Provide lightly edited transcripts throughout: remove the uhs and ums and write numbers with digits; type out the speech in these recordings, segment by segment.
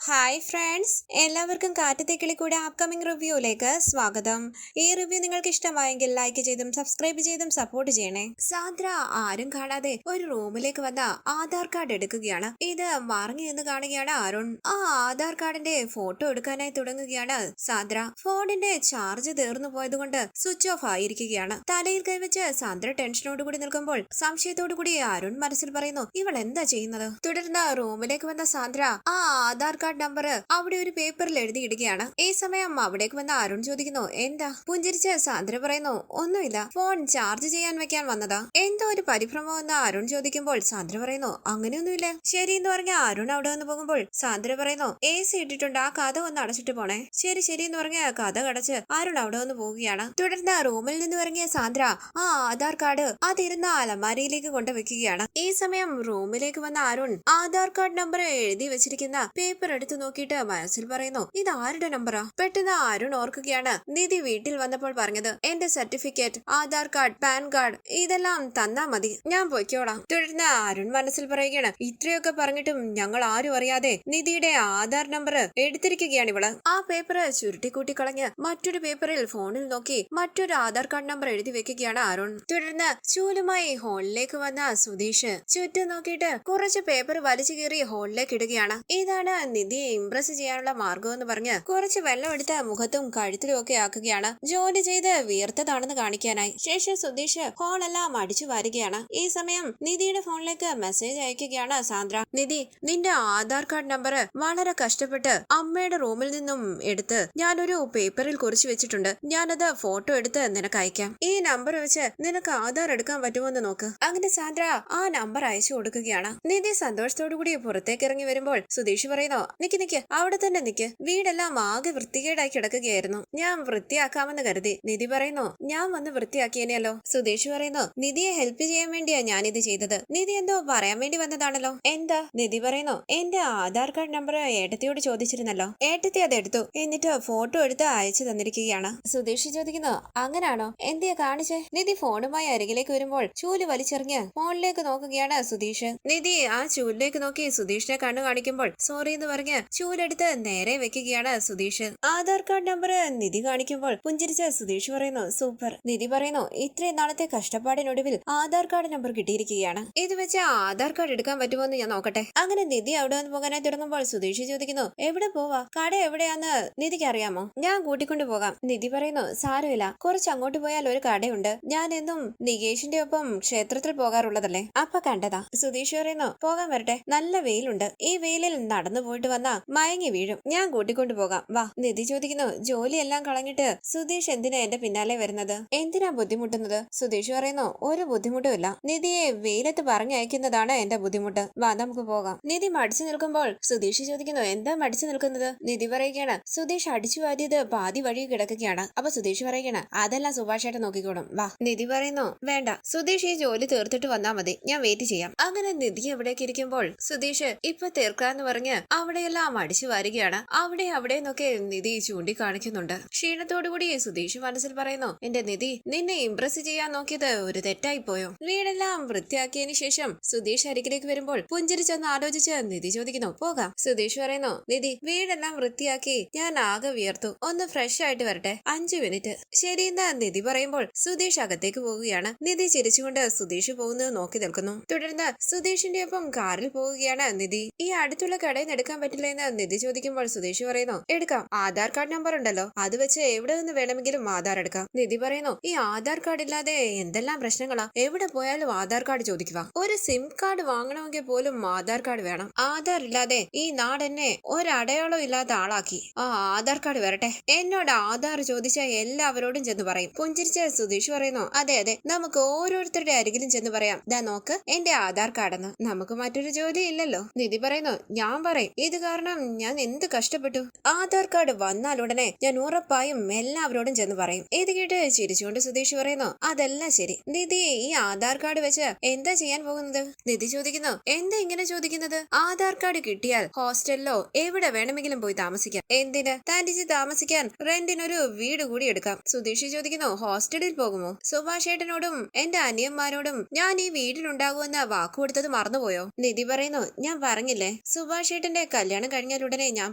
Hi friends, എല്ലാവർക്കും കാറ്റത്തെ കൂടെ upcoming റിവ്യൂയിലേക്ക് സ്വാഗതം. ഈ റിവ്യൂ നിങ്ങൾക്ക് ഇഷ്ടമായെങ്കിൽ ലൈക്ക് ചെയ്തും സബ്സ്ക്രൈബ് ചെയ്തും സപ്പോർട്ട് ചെയ്യണേ. സാന്ദ്ര ആരും കാണാതെ ഒരു റൂമിലേക്ക് വന്ന ആധാർ കാർഡ് എടുക്കുകയാണ്. ഇത് മറിഞ്ഞു എന്ന് കാണുകയാണ് അരുൺ. ആ ആധാർ കാർഡിന്റെ ഫോട്ടോ എടുക്കാനായി തുടങ്ങുകയാണ് സാന്ദ്ര. ഫോണിന്റെ ചാർജ് തീർന്നു പോയതുകൊണ്ട് സ്വിച്ച് ഓഫ് ആയിരിക്കുകയാണ്. തലയിൽ കൈവച്ച് സാന്ദ്ര ടെൻഷനോട് കൂടി നിൽക്കുമ്പോൾ സംശയത്തോടു കൂടി അരുൺ മനസ്സിൽ പറയുന്നു, ഇവൾ എന്താ ചെയ്യുന്നത്? തുടർന്ന് റൂമിലേക്ക് വന്ന സാന്ദ്ര ആ ആധാർ കാർഡ് നമ്പർ അവിടെ ഒരു പേപ്പറിൽ എഴുതിയിടുകയാണ്. ഈ സമയം അവിടേക്ക് വന്ന അരുൺ ചോദിക്കുന്നു, എന്താ? പുഞ്ചിരിച്ച് സാന്ദ്ര പറയുന്നു, ഒന്നുമില്ല, ഫോൺ ചാർജ് ചെയ്യാൻ വെക്കാൻ വന്നതാ. എന്തോ ഒരു പരിഭ്രമം എന്ന് അരുൺ ചോദിക്കുമ്പോൾ സാന്ദ്ര പറയുന്നു, അങ്ങനെയൊന്നുമില്ല. ശരി എന്ന് പറഞ്ഞ അരുൺ അവിടെ വന്ന് പോകുമ്പോൾ സാന്ദ്ര പറയുന്നു, AC ഇട്ടിട്ടുണ്ട്, ആ കഥ ഒന്ന് അടച്ചിട്ട് പോണേ. ശരി ശരി എന്ന് പറഞ്ഞ കഥ കടച്ച് അരുൺ അവിടെ വന്ന് പോവുകയാണ്. തുടർന്ന് റൂമിൽ നിന്ന് ഇറങ്ങിയ സാന്ദ്ര ആ ആധാർ കാർഡ് അതിരുന്ന അലമാരയിലേക്ക് കൊണ്ടുവെക്കുകയാണ്. ഈ സമയം റൂമിലേക്ക് വന്ന അരുൺ ആധാർ കാർഡ് നമ്പർ എഴുതി വെച്ചിരിക്കുന്ന പേപ്പർ എടുത്തു നോക്കിയിട്ട് മനസ്സിൽ പറയുന്നു, ഇത് ആരുടെ നമ്പറാ? പെട്ടെന്ന് അരുൺ ഓർക്കുകയാണ്, നിധി വീട്ടിൽ വന്നപ്പോൾ പറഞ്ഞത് എന്റെ certificate, Aadhaar card, pan card ഇതെല്ലാം തന്നാ മതി, ഞാൻ പൊയ്ക്കോളാം. തുടർന്ന് അരുൺ മനസ്സിൽ പറയുകയാണ്, ഇത്രയൊക്കെ പറഞ്ഞിട്ടും ഞങ്ങൾ ആരും അറിയാതെ നിധിയുടെ ആധാർ നമ്പർ എടുത്തിരിക്കുകയാണ് ഇവള്. ആ പേപ്പർ ചുരുട്ടിക്കൂട്ടി കളഞ്ഞ് മറ്റൊരു പേപ്പറിൽ ഫോണിൽ നോക്കി മറ്റൊരു ആധാർ കാർഡ് നമ്പർ എഴുതി വെക്കുകയാണ് അരുൺ. തുടർന്ന് ചൂലുമായി ഹോളിലേക്ക് വന്ന സുധീഷ് ചുറ്റും നോക്കിയിട്ട് കുറച്ച് പേപ്പർ വലിച്ചു കീറി ഹോളിലേക്ക് ഇടുകയാണ്. ഇതാണ് നിധിയെ ഇംപ്രസ് ചെയ്യാനുള്ള മാർഗം എന്ന് പറഞ്ഞ് കുറച്ച് വെള്ളം എടുത്ത് മുഖത്തും കഴുത്തിലും ഒക്കെ ആക്കുകയാണ്, ജോലി ചെയ്ത് വീർത്തതാണെന്ന് കാണിക്കാനായി. ശേഷം സുധീഷ് ഹോളെല്ലാം അടിച്ചു വാരുകയാണ്. ഈ സമയം നിധിയുടെ ഫോണിലേക്ക് മെസ്സേജ് അയക്കുകയാണ് സാന്ദ്ര. നിധി, നിന്റെ ആധാർ കാർഡ് നമ്പർ വളരെ കഷ്ടപ്പെട്ട് അമ്മയുടെ റൂമിൽ നിന്നും എടുത്ത് ഞാനൊരു പേപ്പറിൽ കുറിച്ചു വെച്ചിട്ടുണ്ട്. ഞാനത് ഫോട്ടോ എടുത്ത് നിനക്ക് അയക്കാം. ഈ നമ്പർ വെച്ച് നിനക്ക് ആധാർ എടുക്കാൻ പറ്റുമോന്ന് നോക്ക്. അങ്ങനെ സാന്ദ്ര ആ നമ്പർ അയച്ചു കൊടുക്കുകയാണ്. നിധി സന്തോഷത്തോടു കൂടി പുറത്തേക്ക് ഇറങ്ങി വരുമ്പോൾ സുധീഷ് പറയുന്നു, നിക്ക് അവിടെ തന്നെ നിക്ക്, വീടെല്ലാം ആകെ വൃത്തികേടായി കിടക്കുകയായിരുന്നു, ഞാൻ വൃത്തിയാക്കാമെന്ന് കരുതി. നിധി പറയുന്നു, ഞാൻ വന്ന് വൃത്തിയാക്കിയനെയല്ലോ. സുധീഷ് പറയുന്നു, നിധിയെ ഹെൽപ്പ് ചെയ്യാൻ വേണ്ടിയാ ഞാനിത് ചെയ്തത്. നിധി എന്തോ പറയാൻ വേണ്ടി വന്നതാണല്ലോ, എന്താ? നിധി പറയുന്നു, എന്റെ ആധാർ കാർഡ് നമ്പർ ഏട്ടത്തിയോട് ചോദിച്ചിരുന്നല്ലോ, ഏട്ടത്തി അത് എടുത്തു, എന്നിട്ട് ഫോട്ടോ എടുത്ത് അയച്ചു തന്നിരിക്കുകയാണ്. സുധീഷ് ചോദിക്കുന്നു, അങ്ങനാണോ? എന്തിയാ കാണിച്ചേ? നിധി ഫോണുമായി അരികിലേക്ക് വരുമ്പോൾ ചൂല് വലിച്ചെറിഞ്ഞ് ഫോണിലേക്ക് നോക്കുകയാണ് സുധീഷ്. നിധി ആ ചൂലിലേക്ക് നോക്കി സുധീഷിനെ കണ്ണു കാണിക്കുമ്പോൾ സോറി എന്ന് പറഞ്ഞ് ചൂലെടുത്ത് നേരെ വെക്കുകയാണ് സുധീഷ്. ആധാർ കാർഡ് നമ്പർ നിധി കാണിക്കുമ്പോൾ പുഞ്ചിരിച്ച സുധീഷ് പറയുന്നു, സൂപ്പർ. നിധി പറയുന്നു, ഇത്രയും നാളത്തെ കഷ്ടപ്പാടിനൊടുവിൽ ആധാർ കാർഡ് നമ്പർ കിട്ടിയിരിക്കുകയാണ്, ഇത് വെച്ച് ആധാർ കാർഡ് എടുക്കാൻ പറ്റുമോ എന്ന് ഞാൻ നോക്കട്ടെ. അങ്ങനെ നിധി അവിടെ വന്ന് പോകാനായി തുടങ്ങുമ്പോൾ സുധീഷ് ചോദിക്കുന്നു, എവിടെ പോവാ? കട എവിടെയാന്ന് നിധിക്ക് അറിയാമോ? ഞാൻ കൂട്ടിക്കൊണ്ടു പോകാം. നിധി പറയുന്നു, സാരമില്ല, കുറച്ച് അങ്ങോട്ട് പോയാൽ ഒരു കടയുണ്ട്, ഞാൻ എന്നും നികേഷിന്റെ ഒപ്പം ക്ഷേത്രത്തിൽ പോകാറുള്ളതല്ലേ, അപ്പൊ കണ്ടതാ. സുധീഷ് പറയുന്നു, പോകാൻ വരട്ടെ, നല്ല വെയിലുണ്ട്, ഈ വെയിലിൽ നടന്നു പോയിട്ട് വന്നാ മയങ്ങി വീഴും, ഞാൻ കൂട്ടിക്കൊണ്ടു പോകാം, വാ. നിധി ചോദിക്കുന്നു, ജോലിയെല്ലാം കളഞ്ഞിട്ട് സുധീഷ് എന്തിനാ എന്റെ പിന്നാലെ വരുന്നത്? എന്തിനാ ബുദ്ധിമുട്ടുന്നത്? സുധീഷ് പറയുന്നു, ഒരു ബുദ്ധിമുട്ടും ഇല്ല, നിധിയെ വെയിലത്ത് പറഞ്ഞയക്കുന്നതാണ് എന്റെ ബുദ്ധിമുട്ട്, വാ നമുക്ക് പോകാം. നിധി മടിച്ചു നിൽക്കുമ്പോൾ സുധീഷ് ചോദിക്കുന്നു, എന്താ മടിച്ചു നിൽക്കുന്നത്? നിധി പറയുകയാണ്, സുധീഷ് അടിച്ചു വാരിയത് പാതി വഴി കിടക്കുകയാണ്. അപ്പൊ സുധീഷ് പറയുകയാണ്, അതെല്ലാം സുഭാഷായിട്ട് നോക്കിക്കോളും, വാ. നിധി പറയുന്നു, വേണ്ട, സുധീഷ് ഈ ജോലി തീർത്തിട്ട് വന്നാ മതി, ഞാൻ വെയിറ്റ് ചെയ്യാം. അങ്ങനെ നിധി എവിടേക്ക് ഇരിക്കുമ്പോൾ സുധീഷ് ഇപ്പൊ തീർക്കാന്ന് പറഞ്ഞ് അവിടെയെല്ലാം അടിച്ചു വാരുകയാണ്. അവിടെ നിന്നൊക്കെ നിധി ചൂണ്ടിക്കാണിക്കുന്നുണ്ട്. ക്ഷീണത്തോടുകൂടി സുധീഷ് മനസ്സിൽ പറയുന്നു, എന്റെ നിധി, നിന്നെ ഇംപ്രസ് ചെയ്യാൻ നോക്കിയത് ഒരു തെറ്റായി പോയോ? വീടെല്ലാം വൃത്തിയാക്കിയതിനു ശേഷം സുധീഷ് അരികിലേക്ക് വരുമ്പോൾ പുഞ്ചിരിച്ചൊന്ന് ആലോചിച്ച് നിധി ചോദിക്കുന്നു, പോകാം. സുധീഷ് പറയുന്നു, നിധി, വീടെല്ലാം വൃത്തിയാക്കി ഞാൻ ആകെ വിയർത്തു, ഒന്ന് ഫ്രഷ് ആയിട്ട് വരട്ടെ, 5 മിനിറ്റ്. ശരിയെന്ന് നിധി പറയുമ്പോൾ സുധീഷ് അകത്തേക്ക് പോവുകയാണ്. നിധി ചിരിച്ചുകൊണ്ട് സുധീഷ് പോകുന്നത് നോക്കി നിൽക്കുന്നു. തുടർന്ന് സുധീഷിന്റെ ഒപ്പം കാറിൽ പോവുകയാണ് നിധി. ഈ അടുത്തുള്ള കടയിൽ നിന്ന് എടുക്കാൻ പറ്റില്ല എന്ന് നിധി ചോദിക്കുമ്പോൾ സുധീഷ് പറയുന്നു, എടുക്കാം, ആധാർ കാർഡ് നമ്പർ ഉണ്ടല്ലോ, അത് വെച്ച് എവിടെ നിന്ന് വേണമെങ്കിലും ആധാർ എടുക്കാം. നിധി പറയുന്നു, ഈ ആധാർ കാർഡ് ഇല്ലാതെ എന്തെല്ലാം പ്രശ്നങ്ങളാ, എവിടെ പോയാലും ആധാർ കാർഡ് ചോദിക്കുക, ഒരു സിം കാർഡ് വാങ്ങണമെങ്കിൽ പോലും ആധാർ കാർഡ് വേണം, ആധാർ ഇല്ലാതെ ഈ നാടെന്നെ ഒരടയാളം ഇല്ലാത്ത ആളാക്കി, ആ ആധാർ കാർഡ് വരട്ടെ, എന്നോട് ആധാർ ചോദിച്ച എല്ലാവരോടും ചെന്ന് പറയും. പുഞ്ചിരിച്ച സുധീഷ് പറയുന്നു, അതെ അതെ, നമുക്ക് ഓരോരുത്തരുടെ അരികിലും ചെന്ന് പറയാം, ദാ നോക്ക് എന്റെ ആധാർ കാർഡെന്ന്, നമുക്ക് മറ്റൊരു ജോലി ഇല്ലല്ലോ. നിധി പറയുന്നു, ഞാൻ പറയും, ഇത് കാരണം ഞാൻ എന്ത് കഷ്ടപ്പെട്ടു, ആധാർ കാർഡ് വന്നാൽ ഉടനെ ഞാൻ ഉറപ്പായും എല്ലാവരോടും ചെന്ന് പറയും. ഇത് കേട്ട് ചിരിച്ചുകൊണ്ട് സുധീഷ് പറയുന്നു, അതെല്ലാം ശരി, നിധി ഈ ആധാർ കാർഡ് വെച്ച് എന്താ ചെയ്യാൻ പോകുന്നത്? നിധി ചോദിക്കുന്നു, എന്താ ഇങ്ങനെ ചോദിക്കുന്നത്? ആധാർ കാർഡ് കിട്ടിയാൽ ഹോസ്റ്റലിലോ എവിടെ വേണമെങ്കിലും പോയി താമസിക്കാം. എന്തിന്? തനിച്ച് താമസിക്കാൻ റെന്റിനൊരു വീട് കൂടി എടുക്കാം. സുധീഷ് ചോദിക്കുന്നു, ഹോസ്റ്റലിൽ പോകുമോ? സുഭാഷ് ഏട്ടനോടും എന്റെ അനിയന്മാരോടും ഞാൻ ഈ വീട്ടിലുണ്ടാകുമെന്ന് വാക്കുകൊടുത്തത് മറന്നുപോയോ? നിധി പറയുന്നു, ഞാൻ പറഞ്ഞില്ലേ, സുഭാഷ് ഏട്ടന്റെ കല്യാണം കഴിഞ്ഞാൽ ഉടനെ ഞാൻ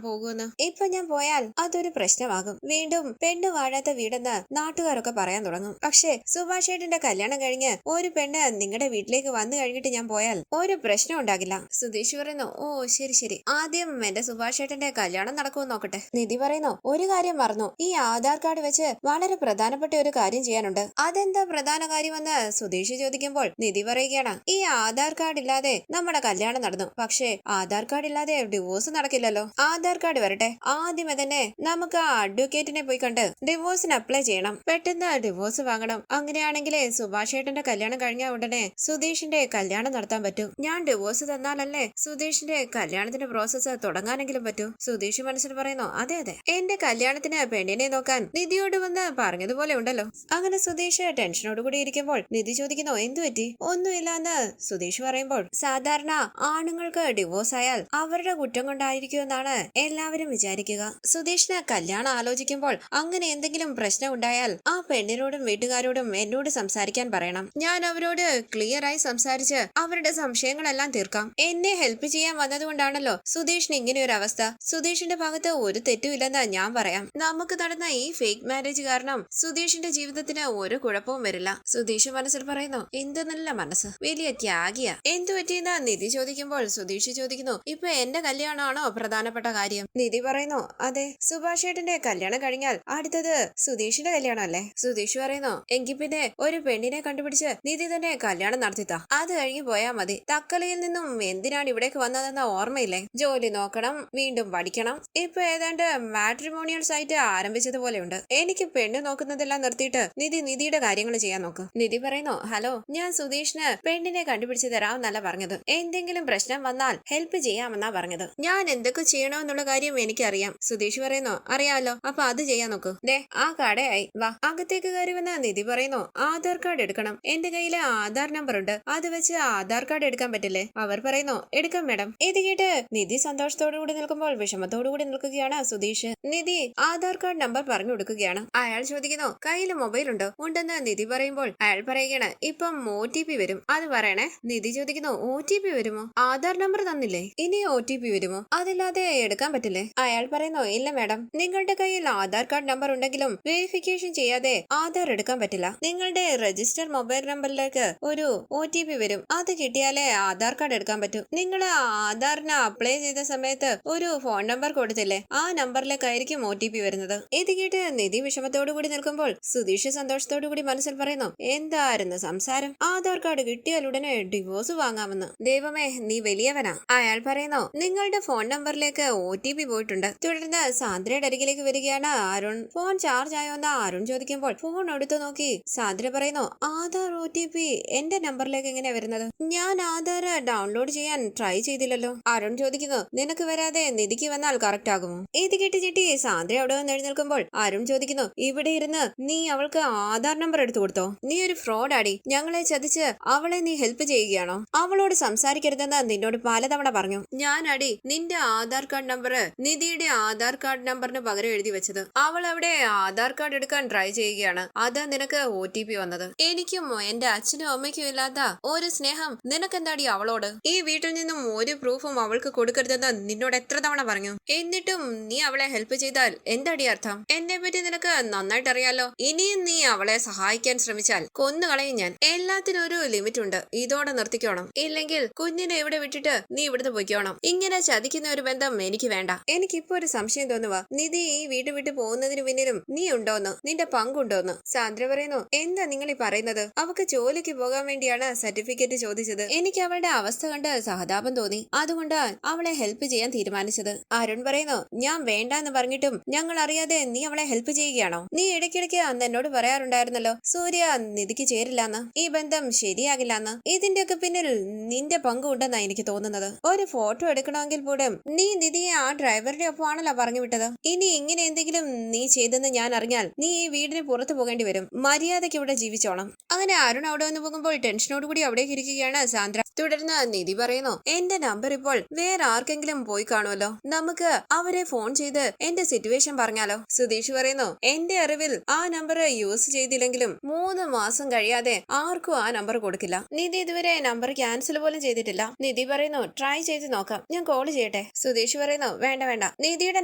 പോകുമെന്ന്. ഇപ്പൊ ഞാൻ പോയാൽ അതൊരു പ്രശ്നമാകും. വീണ്ടും പെണ്ണ് വാഴാത്ത വീടെന്ന് നാട്ടുകാരൊക്കെ പറയാൻ തുടങ്ങും. പക്ഷേ സുഭാഷ് ഏട്ടന്റെ കല്യാണം കഴിഞ്ഞ് ഒരു പെണ്ണ് നിങ്ങളുടെ വീട്ടിലേക്ക് വന്നു കഴിഞ്ഞിട്ട് ഞാൻ പോയാൽ ഒരു പ്രശ്നം ഉണ്ടാകില്ല. സുധീഷ് പറയുന്നു, ഓ ശരി ശരി, ആദ്യം എന്റെ സുഭാഷ് ഏട്ടന്റെ കല്യാണം നടക്കുമെന്ന് നോക്കട്ടെ. നിധി പറയുന്നു, ഒരു കാര്യം മറന്നു, ഈ ആധാർ കാർഡ് വെച്ച് വളരെ പ്രധാനപ്പെട്ട ഒരു കാര്യം ചെയ്യാനുണ്ട്. അതെന്താ പ്രധാന കാര്യമെന്ന് സുധീഷ് ചോദിക്കുമ്പോൾ നിധി പറയുകയാണ്, ഈ ആധാർ കാർഡ് ഇല്ലാതെ നമ്മുടെ കല്യാണം നടന്നു, പക്ഷേ ആധാർ കാർഡ് ഇല്ലാതെ ഡിവോഴ്സ് നടക്കില്ലല്ലോ. ആധാർ കാർഡ് വരട്ടെ, ആദ്യമേ തന്നെ നമുക്ക് ആ അഡ്വക്കേറ്റിനെ പോയി കണ്ട് ഡിവോഴ്സിന് അപ്ലൈ ചെയ്യണം. പെട്ടെന്ന് ഡിവോഴ്സ് വാങ്ങണം. അങ്ങനെയാണെങ്കിലേ സുഭാഷ് ഏട്ടന്റെ കല്യാണം കഴിഞ്ഞ ഉടനെ സുധീഷിന്റെ കല്യാണം നടത്താൻ പറ്റൂ. ഞാൻ ഡിവോഴ്സ് തന്നാലല്ലേ സുധീഷിന്റെ കല്യാണത്തിന്റെ പ്രോസസ്സ് തുടങ്ങാനെങ്കിലും പറ്റൂ. സുധീഷ് മനസ്സിൽ പറയുന്നു, അതെ അതെ, എന്റെ കല്യാണത്തിന് പെണ്ണിനെ നോക്കാൻ നിധിയോട് വന്ന് പറഞ്ഞതുപോലെ ഉണ്ടല്ലോ. അങ്ങനെ സുധീഷ് ടെൻഷനോട് കൂടി ഇരിക്കുമ്പോൾ നിധി ചോദിക്കുന്നു, എന്തു പറ്റി? ഒന്നുമില്ലാന്ന് സുധീഷ് പറയുമ്പോൾ, സാധാരണ ആണുങ്ങൾക്ക് ഡിവോഴ്സ് ആയാൽ അവരുടെ കുറ്റം കൊണ്ടായിരിക്കുമെന്നാണ് എല്ലാവരും വിചാരിക്കുക. സുധീഷിന് കല്യാണം ആലോചിക്കുമ്പോൾ അങ്ങനെ എന്തെങ്കിലും പ്രശ്നം ഉണ്ടായാൽ ആ പെണ്ണിനോടും വീട്ടുകാരോടും എന്നോട് സംസാരിക്കാൻ പറയണം. ഞാൻ അവരോട് ക്ലിയർ ആയി സംസാരിച്ച് അവരുടെ സംശയങ്ങളെല്ലാം തീർക്കാം. എന്നെ ഹെൽപ്പ് ചെയ്യാൻ വന്നതുകൊണ്ടാണല്ലോ സുധീഷിന് ഇങ്ങനെ ഒരു അവസ്ഥ. സുധീഷിന്റെ ഭാഗത്ത് ഒരു തെറ്റുമില്ലെന്ന് ഞാൻ പറയാം. നമുക്ക് നടന്ന ഈ ഫേക്ക് മാരേജ് കാരണം സുധീഷിന്റെ ജീവിതത്തിന് ഒരു കുഴപ്പവും വരില്ല. സുധീഷ് മനസ്സിൽ പറയുന്നു, എന്ത് നല്ല മനസ്സ്, വലിയ ത്യാഗിയ. എന്തു പറ്റിയെന്ന് നിധി ചോദിക്കുമ്പോൾ സുധീഷ് ചോദിക്കുന്നു, ഇപ്പൊ എന്റെ കല്യാണമാണോ പ്രധാനപ്പെട്ട കാര്യം? നിധി പറയുന്നു, അതെ, സുഭാഷ് ഏട്ടന്റെ കല്യാണം കഴിഞ്ഞാൽ അടുത്തത് സുധീഷിന്റെ കല്യാണം അല്ലേ? സുധീഷ് പറയുന്നു, എങ്കിൽ പിന്നെ ഒരു പെണ്ണിനെ കണ്ടുപിടിച്ച് നിധി തന്നെ കല്യാണം നടത്തിത്താ, അത് കഴിഞ്ഞു പോയാ മതി. തക്കലയിൽ നിന്നും എന്തിനാണ് ഇവിടേക്ക് വന്നതെന്ന ഓർമ്മയില്ലേ? ജോലി നോക്കണം, വീണ്ടും പഠിക്കണം. ഇപ്പൊ ഏതാണ്ട് മാട്രിമോണിയൽ സൈറ്റ് ആരംഭിച്ചതുപോലെയുണ്ട്. എനിക്ക് പെണ്ണ് നോക്കുന്നതെല്ലാം നിർത്തിയിട്ട് നിധിയുടെ കാര്യങ്ങൾ ചെയ്യാൻ നോക്ക്. നിധി പറയുന്നു, ഹലോ, ഞാൻ സുധീഷിന് പെണ്ണിനെ കണ്ടുപിടിച്ച് തരാമെന്നല്ല പറഞ്ഞത്. എന്തെങ്കിലും പ്രശ്നം വന്നാൽ ഹെൽപ്പ് ചെയ്യാമെന്നാ പറഞ്ഞത്. ഞാൻ എന്തൊക്കെ ചെയ്യണമെന്നുള്ള കാര്യം എനിക്കറിയാം. സുധീഷ് പറയുന്നു, അറിയാലോ, അപ്പൊ അത് ചെയ്യാൻ നോക്കൂ. ദേ, ആ കടയായി, വാ അകത്തേക്ക് കയറിവെന്ന് നിധി പറയുന്നു. ആധാർ കാർഡ് എടുക്കണം, എന്റെ കയ്യില് ആധാർ നമ്പർ ഉണ്ട്, അത് വെച്ച് ആധാർ കാർഡ് എടുക്കാൻ പറ്റില്ലേ? അവർ പറയുന്നു, എടുക്കാം മാഡം. ഇത് കേട്ട് നിധി സന്തോഷത്തോടു കൂടി നിൽക്കുമ്പോൾ വിഷമത്തോടു കൂടി നിൽക്കുകയാണ് സുധീഷ്. നിധി ആധാർ കാർഡ് നമ്പർ പറഞ്ഞു കൊടുക്കുകയാണ്. അയാൾ ചോദിക്കുന്നു, കയ്യിൽ മൊബൈൽ ഉണ്ടോ? ഉണ്ടെന്ന് നിധി പറയുമ്പോൾ അയാൾ പറയുകയാണ്, ഇപ്പം OTP വരും, അത് പറയണേ. നിധി ചോദിക്കുന്നു, OTP വരുമോ? ആധാർ നമ്പർ തന്നില്ലേ, ഇനി OTP വരുമോ? അതില്ലാതെ എടുക്കാൻ പറ്റില്ലേ? അയാൾ പറയുന്നു, ഇല്ല മാഡം, നിങ്ങളുടെ കയ്യിൽ ആധാർ കാർഡ് നമ്പർ ഉണ്ടെങ്കിലും വെരിഫിക്കേഷൻ ചെയ്യാതെ ആധാർ എടുക്കാൻ പറ്റില്ല. നിങ്ങളുടെ രജിസ്റ്റർ മൊബൈൽ നമ്പറിലേക്ക് ഒരു OTP വരും, അത് കിട്ടിയാലേ ആധാർ കാർഡ് എടുക്കാൻ പറ്റൂ. നിങ്ങൾ ആധാറിന് അപ്ലൈ ചെയ്ത സമയത്ത് ഒരു ഫോൺ നമ്പർ കൊടുത്തില്ലേ, ആ നമ്പറിലേക്കായിരിക്കും OTP വരുന്നത്. ഇത് കേട്ട് നിധി വിഷമത്തോടു കൂടി നിൽക്കുമ്പോൾ സുധീഷ് സന്തോഷത്തോടു കൂടി മനസ്സിൽ പറയുന്നു, എന്തായിരുന്നു സംസാരം, ആധാർ കാർഡ് കിട്ടിയാൽ ഉടനെ ഡിവോഴ്സ് വാങ്ങാമെന്ന്. ദൈവമേ, നീ വലിയവനാ. അയാൾ പറയുന്നു, നിങ്ങളുടെ ഫോൺ നമ്പറിലേക്ക് OTP പോയിട്ടുണ്ട്. തുടർന്ന് സാന്ദ്രയുടെ അരികിലേക്ക് വരികയാണ് അരുൺ. ഫോൺ ചാർജ് ആയോന്ന് അരുൺ ചോദിക്കുമ്പോൾ ഫോൺ എടുത്തു നോക്കി സാന്ദ്ര പറയുന്നു, ആധാർ OTP എന്റെ നമ്പറിലേക്ക് എങ്ങനെയാ വരുന്നത്? ഞാൻ ആധാർ ഡൗൺലോഡ് ചെയ്യാൻ ട്രൈ ചെയ്തില്ലല്ലോ. അരുൺ ചോദിക്കുന്നു, നിനക്ക് വരാതെ നിധിക്ക് വന്നാൽ കറക്റ്റ് ആകുമോ? ഇത് കേട്ട് ചിട്ടി സാന്ദ്ര അവിടെ വന്ന് എഴുന്നേൽക്കുമ്പോൾ അരുൺ ചോദിക്കുന്നു, ഇവിടെ ഇരുന്ന് നീ അവൾക്ക് ആധാർ നമ്പർ എടുത്തു കൊടുത്തോ? നീ ഒരു ഫ്രോഡ് ആടി, ഞങ്ങളെ ചതിച്ച് അവളെ നീ ഹെൽപ്പ് ചെയ്യുകയാണോ? അവളോട് സംസാരിക്കരുതെന്ന് നിന്നോട് പലതവണ പറഞ്ഞു. ഞാനടി നിന്റെ ആധാർ കാർഡ് നമ്പർ നിധിയുടെ ആധാർ കാർഡ് നമ്പറിന് പകരം എഴുതി വെച്ചത്. അവൾ അവിടെ ആധാർ കാർഡ് എടുക്കാൻ ട്രൈ ചെയ്യുകയാണ്, അതാ നിനക്ക് OTP വന്നത്. എനിക്കും എന്റെ അച്ഛനും അമ്മയ്ക്കും ഇല്ലാത്ത ഒരു സ്നേഹം നിനക്കെന്താടി അവളോട്? ഈ വീട്ടിൽ നിന്നും ഒരു പ്രൂഫും അവൾക്ക് കൊടുക്കരുതെന്ന് നിന്നോട് എത്ര തവണ പറഞ്ഞു? എന്നിട്ടും നീ അവളെ ഹെൽപ്പ് ചെയ്താൽ എന്താടി അർത്ഥം? എന്നെ പറ്റി നിനക്ക് നന്നായിട്ട് അറിയാലോ. ഇനിയും നീ അവളെ സഹായിക്കാൻ ശ്രമിച്ചാൽ കൊന്നുകളയും ഞാൻ. എല്ലാത്തിനും ഒരു ലിമിറ്റ് ഉണ്ട്, ഇതോടെ നിർത്തിക്കോണം. ഇല്ലെങ്കിൽ കുഞ്ഞിനെ ഇവിടെ വിട്ടിട്ട് നീ ഇവിടുന്ന് പൊയ്ക്കോണം. ഇങ്ങനെ ചതിക്കുന്ന ഒരു ബന്ധം എനിക്ക് വേണ്ട. എനിക്കിപ്പോ ഒരു സംശയം തോന്നുക, നിധി ഈ വീട് വിട്ട് പോകുന്നതിന് പിന്നിലും നീ ഉണ്ടോന്ന്, നിന്റെ പങ്കുണ്ടോന്ന്. സാന്ദ്ര പറയുന്നു, എന്താ നിങ്ങൾ ഈ പറയുന്നത്? അവക്ക് ജോലിക്ക് പോകാൻ വേണ്ടിയാണ് സർട്ടിഫിക്കറ്റ് ചോദിച്ചത്. എനിക്ക് അവളുടെ അവസ്ഥ കണ്ട് സഹതാപം തോന്നി, അതുകൊണ്ട് അവളെ ഹെൽപ്പ് ചെയ്യാൻ തീരുമാനിച്ചത്. അരുൺ പറയുന്നു, ഞാൻ വേണ്ടാന്ന് പറഞ്ഞിട്ടും ഞങ്ങൾ അറിയാതെ നീ അവളെ ഹെൽപ്പ് ചെയ്യുകയാണോ? നീ ഇടയ്ക്കിടയ്ക്ക് അന്ന് എന്നോട് പറയാറുണ്ടായിരുന്നല്ലോ സൂര്യ നിധിക്ക് ചേരില്ലാന്ന്, ഈ ബന്ധം ശരിയാകില്ലാന്ന്. ഇതിന്റെയൊക്കെ പിന്നിൽ നിന്റെ പങ്കുണ്ടെന്നാ എനിക്ക് തോന്നുന്നത്. ഒരു ഫോട്ടോ എടുക്കണമെങ്കിൽ പോലും നീ നിധിയെ ആ ഡ്രൈവറുടെ ഒപ്പമാണല്ലോ പറഞ്ഞു വിട്ടത്. ഇനി ഇങ്ങനെ എന്തെങ്കിലും നീ ചെയ്തെന്ന് ഞാൻ അറിഞ്ഞാൽ നീ ഈ വീടിന് പുറത്തു പോകേണ്ടി വരും. മര്യാദയ്ക്ക് ഇവിടെ ജീവിച്ചോണം. അങ്ങനെ അരുൺ അവിടെ വന്ന് പോകുമ്പോൾ ടെൻഷനോടുകൂടി അവിടേക്ക് ഇരിക്കുകയാണ് സാന്ദ്ര. തുടർന്ന് നിധി പറയുന്നു, എന്റെ നമ്പർ ഇപ്പോൾ വേറെ ആർക്കെങ്കിലും പോയി കാണുമല്ലോ, നമുക്ക് അവരെ ഫോൺ ചെയ്ത് എന്റെ സിറ്റുവേഷൻ പറഞ്ഞാലോ? സുധീഷ് പറയുന്നു, എന്റെ അറിവിൽ ആ നമ്പർ യൂസ് ചെയ്തില്ലെങ്കിലും 3 മാസം കഴിയാതെ ആർക്കും ആ നമ്പർ കൊടുക്കില്ല. നിധി ഇതുവരെ നമ്പർ ക്യാൻസൽ പോലും ചെയ്തിട്ടില്ല. നിധി പറയുന്നു, ട്രൈ ചെയ്ത് നോക്കാം, ഞാൻ കോൾ ചെയ്യട്ടെ. ചെയ്യട്ടെ? സുധീഷ് പറയുന്നു വേണ്ട വേണ്ട, നിധിയുടെ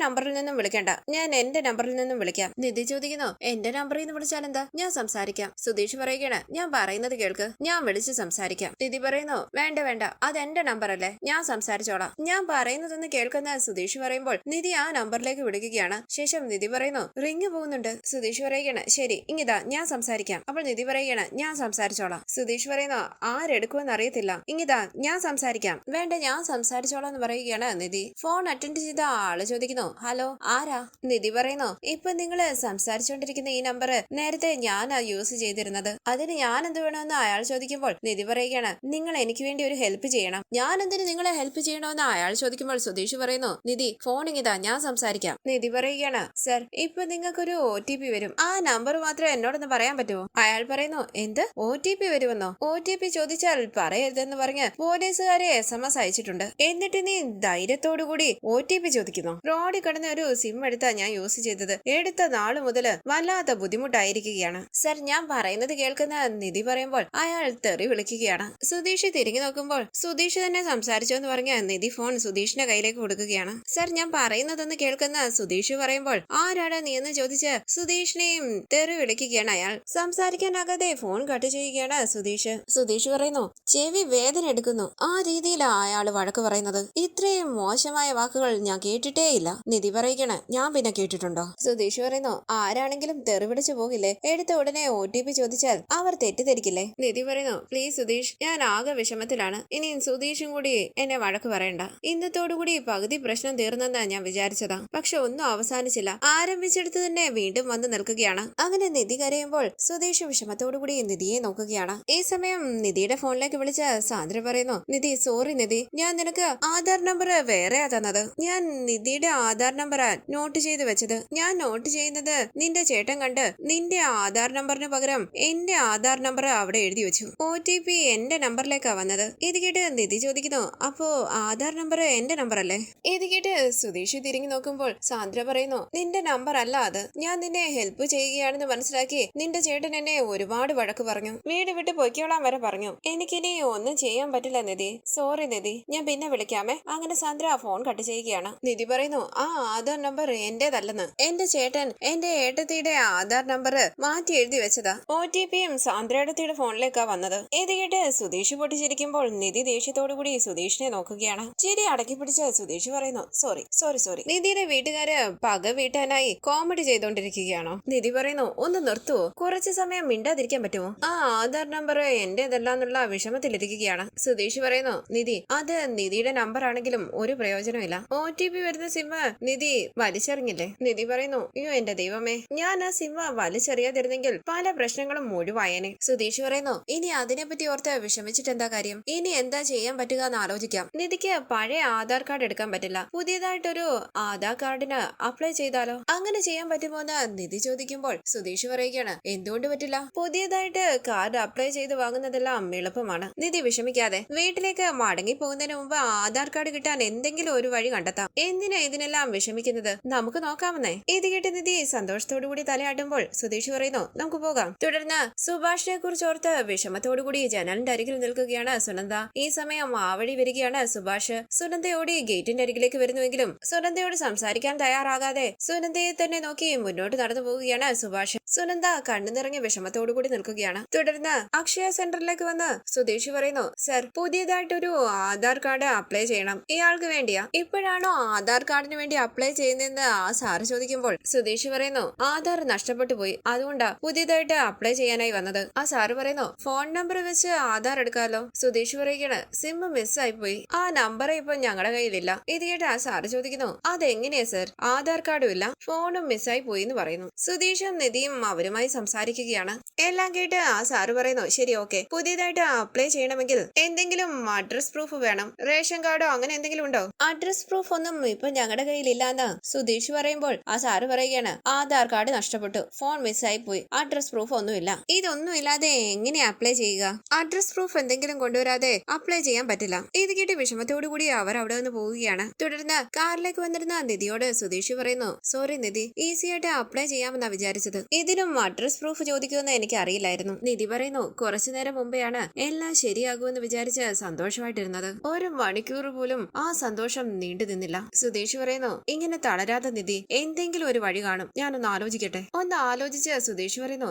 നമ്പറിൽ നിന്നും വിളിക്കണ്ട, ഞാൻ എന്റെ നമ്പറിൽ നിന്നും വിളിക്കാം. നിധി ചോദിക്കുന്നു എന്റെ നമ്പറിൽ നിന്ന് വിളിച്ചാൽ എന്താ, ഞാൻ സംസാരിക്കാം. സുധീഷ് പറയുകയാണ് ഞാൻ പറയുന്നത് കേൾക്ക്, ഞാൻ വിളിച്ച് സംസാരിക്കാം. നിധി പറയുന്നു വേണ്ട വേണ്ട, അത് എന്റെ നമ്പർ അല്ലേ, ഞാൻ സംസാരിച്ചോളാം. ഞാൻ പറയുന്നതെന്ന് കേൾക്കുന്ന സുധീഷ് പറയുമ്പോൾ നിധി ആ നമ്പറിലേക്ക് വിളിക്കുകയാണ്. ശേഷം നിധി പറയുന്നു റിങ് പോകുന്നുണ്ട്. സുധീഷ് പറയുകയാണ് ശരി ഇങ്ങിതാ ഞാൻ സംസാരിക്കാം. അപ്പോൾ നിധി പറയുകയാണ് ഞാൻ സംസാരിച്ചോളാം. സുധീഷ് പറയുന്നു ആരെടുക്കുമെന്ന് അറിയത്തില്ല, ഇങ്ങിതാ ഞാൻ സംസാരിക്കാം. വേണ്ട ഞാൻ സംസാരിച്ചോളാം എന്ന് പറയുകയാണ് നിധി. ഫോൺ അറ്റൻഡ് ചെയ്ത ആള് ചോദിക്കുന്നു ഹലോ ആരാ? നിധി പറയുന്നു ഇപ്പൊ നിങ്ങള് സംസാരിച്ചുകൊണ്ടിരിക്കുന്ന ഈ നമ്പർ നേരത്തെ ഞാനാ യൂസ് ചെയ്തിരുന്നത്, അതിന് ഞാൻ എന്ത് വേണമെന്ന് അയാൾ ചോദിക്കുമ്പോൾ നിധി പറയുകയാണ് നിങ്ങൾ എനിക്ക് വേണ്ടി ഒരു ഹെൽപ്പ് ചെയ്യണം. ഞാൻ എന്തിന് നിങ്ങളെ ഹെൽപ്പ് ചെയ്യണമെന്ന് അയാൾ ചോദിക്കുമ്പോൾ സുധീഷ് പറയുന്നു നിധി ഫോൺ ഇങ്ങിതാ ഞാൻ സംസാരിക്കാം. നിധി പറയുകയാണ് സർ ഇപ്പൊ നിങ്ങൾക്കൊരു OTP വരും, ആ നമ്പർ മാത്രം എന്നോടൊന്ന് പറയാൻ പറ്റുമോ? അയാൾ പറയുന്നു എന്ത് OTP വരുമെന്നോ? OTP ചോദിച്ചാൽ പറയരുതെന്ന് പറഞ്ഞ് പോലീസുകാരെ SMS അയച്ചിട്ടുണ്ട്, എന്നിട്ട് നീ ധൈര്യത്തോടുകൂടി OTP ചോദിക്കുന്നു? റോഡിൽ കിടന്ന ഒരു സിം എടുത്താ ഞാൻ യൂസ് ചെയ്തത്, എടുത്ത നാള് മുതല് വല്ലാത്ത ബുദ്ധിമുട്ടായിരിക്കുകയാണ്. സർ ഞാൻ പറയുന്നത് കേൾക്കുന്ന നിധി പറയുമ്പോൾ അയാൾ തെറി വിളിക്കുകയാണ്. സുധീഷ് തിരിഞ്ഞു നോക്കുമ്പോൾ സുധീഷ് തന്നെ സംസാരിച്ചോ എന്ന് പറഞ്ഞ നിധി ഫോൺ സുധീഷിന്റെ കയ്യിലേക്ക് കൊടുക്കുകയാണ്. സർ ഞാൻ പറയുന്നതെന്ന് കേൾക്കുന്ന സുധീഷ് പറയുമ്പോൾ ആരാടാ നീ എന്ന് ചോദിച്ച് സുധീഷിനെയും തെറി വിളിക്കുകയാണ് അയാൾ. സംസാരിക്കാനാകാതെ ഫോൺ കട്ട് ചെയ്യുകയാണ് സുധീഷ്. സുധീഷ് പറയുന്നു ചെവി വേദന എടുക്കുന്നു. ആ രീതിയിലാണ് അയാൾ വഴക്ക് പറയുന്നത്. ഇത്രയും മോശമായ വാക്കുകൾ ഞാൻ കേട്ടിട്ടേ ഇല്ല. നിധി പറയുകയാണ് ഞാൻ പിന്നെ കേട്ടിട്ടുണ്ടോ? സുധീഷ് പറയുന്നു ആരാണെങ്കിലും തെറി വിളിച്ചു പോകില്ലേ, എടുത്ത ഉടനെ OTP ചോദിച്ചാൽ അവർ തെറ്റിദ്ധരിക്കില്ലേ? നിധി പറയുന്നു പ്ലീസ് സുധീഷ്, ഞാൻ ആകെ വിഷമത്തിലാണ്, ഇനി സുധീഷും കൂടി എന്നെ വഴക്ക് പറയണ്ട. ഇന്നത്തോടുകൂടി പകുതി പ്രശ്നം തീർന്നെന്നാ ഞാൻ വിചാരിച്ചതാ, പക്ഷെ ഒന്നും അവസാനിച്ചില്ല, ആരംഭിച്ചെടുത്ത് തന്നെ വീണ്ടും വന്ന് നിൽക്കുകയാണ്. അങ്ങനെ നിധി കരയുമ്പോൾ സുധീഷ് വിഷമത്തോടുകൂടി നിധിയെ നോക്കുകയാണ്. ഈ സമയം നിധിയുടെ ഫോണിലേക്ക് വിളിച്ച സാന്ദ്ര പറയുന്നു നിധി സോറി നിധി, ഞാൻ നിനക്ക് ആധാർ നമ്പർ വേറെയാ തന്നത്, ഞാൻ നിധിയുടെ ആധാർ നമ്പറാ നോട്ട് ചെയ്ത് വെച്ചത്. ഞാൻ നോട്ട് ചെയ്യുന്നത് നിന്റെ ചേട്ടൻ കണ്ട് നിന്റെ ആധാർ നമ്പറിന് പകരം എന്റെ ആധാർ നമ്പർ അവിടെ എഴുതി വെച്ചു. OTP എന്റെ നമ്പറിലേക്കാ വന്നത്. ഇത് കേട്ട് നിധി ചോദിക്കുന്നു അപ്പോ ആധാർ നമ്പർ എന്റെ നമ്പർ അല്ലേ? ഇത് കേട്ട് സുധീഷ് തിരിഞ്ഞു നോക്കുമ്പോൾ സാന്ദ്ര പറയുന്നു നിന്റെ നമ്പർ അല്ല അത്, ഞാൻ നിന്നെ ഹെൽപ്പ് ചെയ്യുകയാണെന്ന് മനസ്സിലാക്കി നിന്റെ ചേട്ടൻ എന്നെ ഒരുപാട് വഴക്ക് പറഞ്ഞു, വീട് വിട്ട് പൊയ്ക്കോളാൻ വരെ പറഞ്ഞു. എനിക്കിനി ഒന്നും ചെയ്യാൻ പറ്റില്ല നിധി, സോറി നിധി, ഞാൻ പിന്നെ വിളിക്കാമേ. അങ്ങനെ സാന്ദ്ര ഫോൺ കട്ട് ചെയ്യുകയാണ്. നിധി പറയുന്നു ആ ആധാർ നമ്പർ എന്റേതല്ലെന്ന്, എന്റെ ചേട്ടൻ എന്റെ ഏട്ടത്തിയുടെ ആധാർ നമ്പർ മാറ്റി എഴുതി വെച്ചതാ. OTPയും സാന്ദ്രയുടെ ഫോണിലേക്കാ വന്നത്. ഇത് കേട്ട് സുധീഷ് പൊട്ടിച്ചിരിക്കുമ്പോൾ നിധി ദേഷ്യത്തോടു കൂടി സുധീഷിനെ നോക്കുകയാണ്. ചിരി അടക്കി പിടിച്ച സുധീഷ് പറയുന്നു സോറി സോറി സോറി. നിധിയുടെ വീട്ടുകാര് പക വീട്ടാനായി കോമഡി ചെയ്തോണ്ടിരിക്കുകയാണോ? നിധി പറയുന്നു ഒന്ന് നിർത്തുവോ, കുറച്ചു സമയം മിണ്ടാതിരിക്കാൻ പറ്റുമോ? ആ ആധാർ നമ്പർ എന്റേതല്ലാന്നുള്ള വിഷമത്തിലിരിക്കുകയാണ്. സുധീഷ് പറയുന്നു നിധി അത് നിധിയുടെ നമ്പർ ആണെങ്കിലും ഒരു പ്രയോജനമില്ല, OTP വരുന്ന സിം നിധി വലിച്ചെറിഞ്ഞില്ലേ? നിധി പറയുന്നു അയ്യോ എന്റെ ദൈവമേ, ഞാൻ ആ സിം വലിച്ചെറിയാതിരുന്നെങ്കിൽ പല പ്രശ്നങ്ങളും മുഴുവായനെ. സുധീഷ് പറയുന്നു ഇനി അതിനെപ്പറ്റി ഓർത്ത് വിഷമിച്ചിട്ട് എന്താ കാര്യം, ഇനി എന്താ ചെയ്യാൻ പറ്റുക എന്ന് ആലോചിക്കാം. നിധിക്ക് പഴയ ആധാർ കാർഡ് എടുക്കാൻ പറ്റില്ല, പുതിയതായിട്ടൊരു ആധാർ കാർഡിന് അപ്ലൈ ചെയ്താലോ? അങ്ങനെ ചെയ്യാൻ പറ്റുമോ എന്ന് നിധി ചോദിക്കുമ്പോൾ സുധീഷ് പറയുകയാണ് എന്തുകൊണ്ട് പറ്റില്ല, പുതിയതായിട്ട് കാർഡ് അപ്ലൈ ചെയ്ത് വാങ്ങുന്നതെല്ലാം എളുപ്പമാണ്. നിധി വിഷമിക്കാതെ, വീട്ടിലേക്ക് മടങ്ങി പോകുന്നതിന് മുമ്പ് ആധാർ കാർഡ് കിട്ടാൻ എന്തെങ്കിലും ഒരു വഴി കണ്ടെത്താം. എന്തിനാ ഇതിനെല്ലാം വിഷമിക്കുന്നത്, നമുക്ക് നോക്കാമെന്നേ. ഇത് കേട്ട് നിധി സന്തോഷത്തോടു കൂടി തലയാട്ടുമ്പോൾ സുധീഷ് പറയുന്നു നമുക്ക് പോകാം. തുടർന്ന് സുഭാഷിനെ കുറിച്ച് ഓർത്ത് വിഷമത്തോടുകൂടി ജനലിന്റെ അരികിൽ നിൽക്കുകയാണ് സുനന്ദ. ഈ സമയം ആ വഴി വരികയാണ് സുഭാഷ്. സുനന്ദയോടി ഗേറ്റിന്റെ അരികിലേക്ക് വരുന്നുവെങ്കിലും സുനന്ദയോട് സംസാരിക്കാൻ തയ്യാറാകാതെ സുനന്ദയെ തന്നെ നോക്കി മുന്നോട്ട് നടന്നു പോവുകയാണ് സുഭാഷ്. സുനന്ദ കണ്ണു നിറഞ്ഞ വിഷമത്തോടുകൂടി നിൽക്കുകയാണ്. തുടർന്ന് അക്ഷയ സെന്ററിലേക്ക് വന്ന് സുധീഷ് പറയുന്നു സർ പുതിയതായിട്ടൊരു ആധാർ കാർഡ് അപ്ലൈ ചെയ്യണം, ഇയാൾക്ക് വേണ്ടിയാ. ഇപ്പോഴാണോ ആധാർ കാർഡിന് വേണ്ടി അപ്ലൈ ചെയ്യുന്നതെന്ന് ആ സാറ് ചോദിക്കുമ്പോൾ സുധീഷ് പറയുന്നു ആധാർ നഷ്ടപ്പെട്ടു പോയി, അതുകൊണ്ടാ പുതിയതായിട്ട് അപ്ലൈ ചെയ്യാനായി വന്നത്. ആ സാറ് പറയുന്നു ഫോൺ നമ്പർ വെച്ച് ആധാർ എടുക്കാലോ? സുധീഷ് പറയുകയാണ് സിം മിസ്സായി പോയി, ആ നമ്പർ ഇപ്പൊ ഞങ്ങളുടെ കയ്യിലില്ല. ഇത് കേട്ട് ആ സാറ് ചോദിക്കുന്നു അതെങ്ങനെയാ സർ, ആധാർ കാർഡും ഇല്ല ഫോണും മിസ്സായി പോയി എന്ന് പറയുന്നു. സുധീഷും നിധിയും അവരുമായി സംസാരിക്കുകയാണ്. എല്ലാം കേട്ട് ആ സാറ് പറയുന്നു ശരി ഓക്കെ, പുതിയതായിട്ട് അപ്ലൈ ചെയ്യണമെങ്കിൽ എന്തെങ്കിലും അഡ്രസ് പ്രൂഫ് വേണം, റേഷൻ കാർഡോ അങ്ങനെ എന്തെങ്കിലും ഉണ്ടോ? അഡ്രസ് പ്രൂഫ് ഒന്നും ഇപ്പൊ ഞങ്ങളുടെ കയ്യിലില്ലാന്ന് സുധീഷ് പറയുമ്പോൾ ആ സാറ് പറയുകയാണ് ആധാർ കാർഡ് നഷ്ടപ്പെട്ടു, ഫോൺ മിസ്സായി പോയി, അഡ്രസ് പ്രൂഫ് ഒന്നുമില്ല. ഇതൊന്നും ഇല്ലാതെ എങ്ങനെ അപ്ലൈ ചെയ്യുക? അഡ്രസ് പ്രൂഫ് എന്തെങ്കിലും കൊണ്ടുവരാതെ അപ്ലൈ ചെയ്യാൻ പറ്റില്ല. ഇത് കേട്ട് വിഷമത്തോടു കൂടി അവർ അവിടെ നിന്ന് പോവുകയാണ്. തുടർന്ന് കാറിലേക്ക് വന്നിരുന്ന നിധിയോട് സുധീഷ് പറയുന്നു സോറി നിധി, ഈസി ആയിട്ട് അപ്ലൈ ചെയ്യാമെന്നാ വിചാരിച്ചത്, ഇതിനും അഡ്രസ് പ്രൂഫ് ചോദിക്കുമെന്ന് എനിക്ക് അറിയില്ലായിരുന്നു. നിധി പറയുന്നു കുറച്ചു നേരം മുമ്പെയാണ് എല്ലാം ശരിയാകുമെന്ന് വിചാരിച്ച് സന്തോഷമായിട്ടിരുന്നത്, ഒരു മണിക്കൂർ പോലും ആ സന്തോഷം നീണ്ടു നിന്നില്ല. സുധീഷ് പറയുന്നു, ഇങ്ങനെ തളരാതെ നിധി, എന്തെങ്കിലും ഒരു വഴി കാണും, ഞാനൊന്ന് ആലോചിക്കട്ടെ. ഒന്ന് ആലോചിച്ച് സുധീഷ് പറയുന്നു,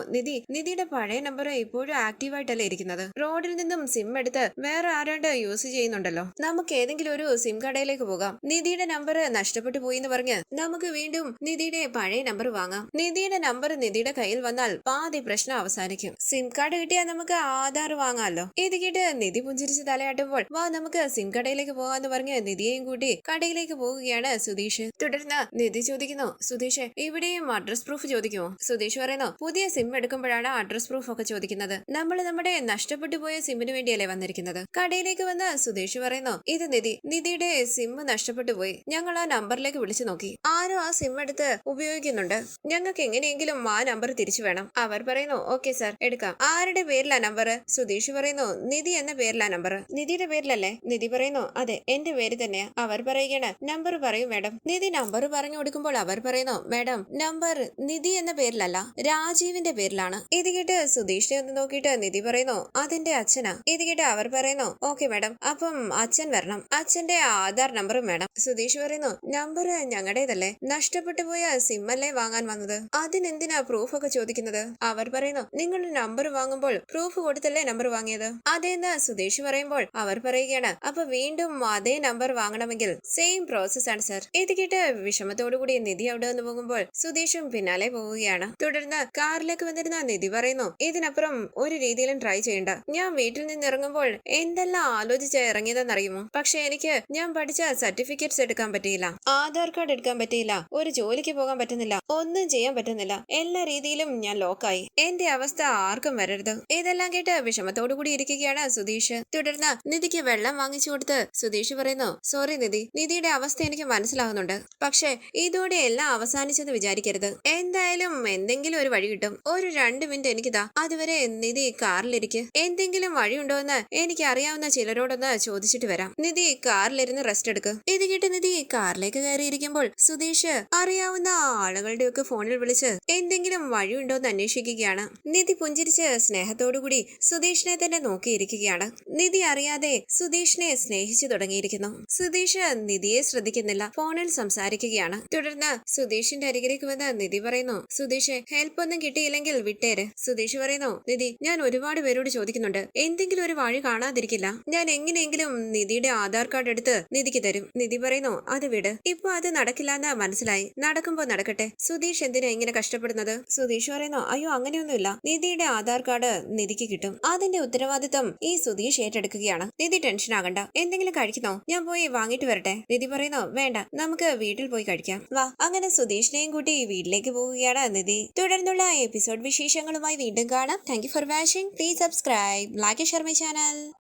നിധിയുടെ പഴയ നമ്പർ ഇപ്പോഴും ആക്റ്റീവായിട്ടല്ലേ ഇരിക്കുന്നത്. റോഡിൽ നിന്നും സിം എടുത്ത് വേറെ ആരാണ്ട് യൂസ് ചെയ്യുന്നുണ്ടല്ലോ. നമുക്ക് ഏതെങ്കിലും ഒരു സിം കടയിലേക്ക് പോകാം. നിധിയുടെ നമ്പർ നഷ്ടപ്പെട്ടു പോയി എന്ന് പറഞ്ഞ് നമുക്ക് വീണ്ടും നിധിയുടെ പഴയ നമ്പർ വാങ്ങാം. നിധിയുടെ നമ്പർ നിധിയുടെ കയ്യിൽ വന്നാൽ പാതി പ്രശ്നം അവസാനിക്കും. സിം കാർഡ് കിട്ടിയാൽ നമുക്ക് ആധാർ വാങ്ങാമല്ലോ. ഇത് കേട്ട് നിധി പുഞ്ചിരിച്ച് തലയാട്ടുമ്പോൾ, വാ നമുക്ക് സിം കടയിലേക്ക് പോകാന്ന് പറഞ്ഞ് നിധിയെയും കൂട്ടി കടയിലേക്ക് പോവുകയാണ് സുധീഷ്. തുടർന്ന് നിധി ചോദിക്കുന്നു, സുധീഷ് ഇവിടെയും അഡ്രസ് പ്രൂഫ് ചോദിക്കുമോ? സുധീഷ് പറയുന്നു, പുതിയ സിം എടുക്കുമ്പോഴാണ് അഡ്രസ് പ്രൂഫ് ഒക്കെ ചോദിക്കുന്നത്. നമ്മൾ നമ്മുടെ നഷ്ടപ്പെട്ടു പോയ സിമ്മിന് വേണ്ടിയല്ലേ വന്നിരിക്കുന്നത്. കടയിലേക്ക് വന്ന് സുധീഷ് പറയുന്നു, ഇത് നിധിയുടെ സിം നഷ്ടപ്പെട്ടു പോയി. ഞങ്ങൾ ആ നമ്പറിലേക്ക് വിളിച്ചു നോക്കി. ആരോ ആ സിം എടുത്ത് ഉപയോഗിക്കുന്നുണ്ട്. ഞങ്ങൾക്ക് എങ്ങനെയെങ്കിലും ആ നമ്പർ തിരിച്ചു വേണം. അവർ പറയുന്നു, ഓക്കെ സാർ, എടുക്കാം. ആരുടെ പേരിലാ നമ്പർ? സുധീഷ് പറയുന്നു, നിധി എന്ന പേരിലാ നമ്പർ. നിധിയുടെ പേരിലല്ലേ? നിധി പറയുന്നു, അതെ, എന്റെ പേര് തന്നെയാ. അവർ പറയുകയാണ്, നമ്പർ പറയൂ മാഡം. നിധി നമ്പർ പറഞ്ഞു കൊടുക്കുമ്പോൾ അവർ പറയുന്നു, മാഡം നമ്പർ നിധി എന്ന പേരിലല്ല, രാജീവിന്റെ പേരിലാണ്. ഇത് കേട്ട് സുധീഷിനെ ഒന്ന് നോക്കിയിട്ട് നിധി പറയുന്നു, അതെന്റെ അച്ഛനാ. ഇത് കേട്ട് അവർ പറയുന്നു, ഓക്കെ മാഡം, അപ്പം അച്ഛൻ വരണം. അച്ഛന്റെ ആധാർ നമ്പറും വേണം. സുധീഷ് പറയുന്നു, നമ്പർ ഞങ്ങളുടേതല്ലേ, നഷ്ടപ്പെട്ടു പോയ സിം അല്ലേ വാങ്ങാൻ വന്നത്, അതിനെന്തിനാ പ്രൂഫ് ഒക്കെ ചോദിക്കുന്നത്? അവർ പറയുന്നു, നിങ്ങളുടെ നമ്പർ വാങ്ങുമ്പോൾ പ്രൂഫ് കൊടുത്തല്ലേ നമ്പർ വാങ്ങിയത്? അതേന്ന് സുധീഷ് പറയുമ്പോൾ അവർ പറയുകയാണ്, അപ്പൊ വീണ്ടും അതേ നമ്പർ വാങ്ങണമെങ്കിൽ സെയിം പ്രോസസ് ആണ് സർ. ഇത് കേട്ട് വിഷമത്തോടുകൂടി നിധി അവിടെ നിന്ന് പോകുമ്പോൾ സുധീഷും പിന്നാലെ പോവുകയാണ്. തുടർന്ന് കാറിലേക്ക് വന്നിരുന്ന നിധി പറയുന്നു, ഇതിനപ്പുറം ഒരു രീതിയിലും ട്രൈ ചെയ്യണ്ട. ഞാൻ വീട്ടിൽ നിന്ന് ഇറങ്ങുമ്പോൾ എന്തെല്ലാം ആലോചിച്ച് ഇറങ്ങിയതെന്നറിയുമോ? പക്ഷെ എനിക്ക് ഞാൻ പഠിച്ച സർട്ടിഫിക്കറ്റ്സ് എടുക്കാൻ പറ്റിയില്ല, ആധാർ കാർഡ് എടുക്കാൻ പറ്റിയില്ല, ഒരു ജോലിക്ക് പോകാൻ പറ്റുന്നില്ല, ഒന്നും ചെയ്യാൻ പറ്റുന്നില്ല. എല്ലാ രീതിയിലും ഞാൻ ലോക്കായി. എന്റെ അവസ്ഥ ആർക്കും വരരുത്. ഇതെല്ലാം കേട്ട് വിഷമത്തോടു കൂടി ഇരിക്കുകയാണ് സുധീഷ്. തുടർന്ന് നിധിക്ക് വെള്ളം വാങ്ങിച്ചു കൊടുത്ത് സുധീഷ് പറയുന്നു, സോറി നിധിയുടെ അവസ്ഥ എനിക്ക് മനസ്സിലാകുന്നുണ്ട്. പക്ഷെ ഇതോടെ എല്ലാം അവസാനിച്ചെന്ന് വിചാരിക്കരുത്. എന്തായാലും എന്തെങ്കിലും ഒരു വഴി കിട്ടും. ഒരു 2 മിനിറ്റ് എനിക്കിതാ. അതുവരെ നിധി കാറിലിരിക്ക്. എന്തെങ്കിലും വഴിയുണ്ടോ എന്ന് എനിക്ക് അറിയാവുന്ന ചിലരോടൊന്ന് ചോദിച്ചിട്ട് വരാം. നിധി കാറിലിരുന്ന് റെസ്റ്റ് എടുക്ക്. ഇത് കേട്ട് നിധി കാറിലേക്ക് കയറിയിരിക്കുമ്പോൾ സുധീഷ് അറിയാവുന്ന ആളുകളുടെ ഒക്കെ ഫോണിൽ വിളിച്ച് എന്തെങ്കിലും വഴിയുണ്ടോന്ന് അന്വേഷിക്കുകയാണ്. നിധി പുഞ്ചിരിച്ച് സ്നേഹത്തോടുകൂടി സുധീഷിനെ തന്നെ നോക്കിയിരിക്കുകയാണ്. നിധി അറിയാതെ സുധീഷിനെ സ്നേഹിച്ചു തുടങ്ങിയിരിക്കുന്നു. സുധീഷ് നിധിയെ ശ്രദ്ധിക്കുന്നില്ല, ഫോണിൽ സംസാരിക്കുകയാണ്. തുടർന്ന് സുധീഷിന്റെ അരികിലേക്ക് വന്ന് നിധി പറയുന്നു, സുധീഷ് ഹെൽപ്പ് ഒന്നും കിട്ടിയില്ലെങ്കിൽ വിട്ടേര്. സുധീഷ് പറയുന്നു, നിധി ഞാൻ ഒരുപാട് പേരോട് ചോദിക്കുന്നുണ്ട്, എന്തെങ്കിലും ഒരു വഴി കാണാതിരിക്കില്ല. ഞാൻ എങ്ങനെയെങ്കിലും നിധിയുടെ ആധാർ കാർഡ് എടുത്ത് നിധിക്ക് തരും. നിധി പറയുന്നു, അത് വിട്, ഇപ്പൊ അത് നടക്കില്ലെന്ന് മനസ്സിലായി, നടക്കുമ്പോ നടക്കട്ടെ. സുധീഷ് എന്തിനാ ഇങ്ങനെ കഷ്ടപ്പെടുന്നത്? സുധീഷ് പറയുന്നു, അയ്യോ അങ്ങനെയൊന്നുമില്ല, നിധിയുടെ ആധാർ കാർഡ് നിധിക്ക് കിട്ടും. അതിന്റെ ഉത്തരവാദിത്തം ഈ സുധീഷ് ഏറ്റെടുക്കുകയാണ്. നിധി ടെൻഷൻ ആകണ്ട. എന്തെങ്കിലും കഴിക്കുന്നോ? ഞാൻ പോയി വാങ്ങിട്ട് വരട്ടെ. നിധി പറയുന്നു, വേണ്ട, നമുക്ക് വീട്ടിൽ പോയി കഴിക്കാം, വാ. അങ്ങനെ സുധീഷിനെയും കൂട്ടി വീട്ടിലേക്ക് പോവുകയാണ് നിധി. തുടർന്നുള്ള എപ്പിസോഡ് വിശേഷങ്ങളുമായി വീണ്ടും കാണാം. Thank you for watching. Please subscribe, like, share my channel.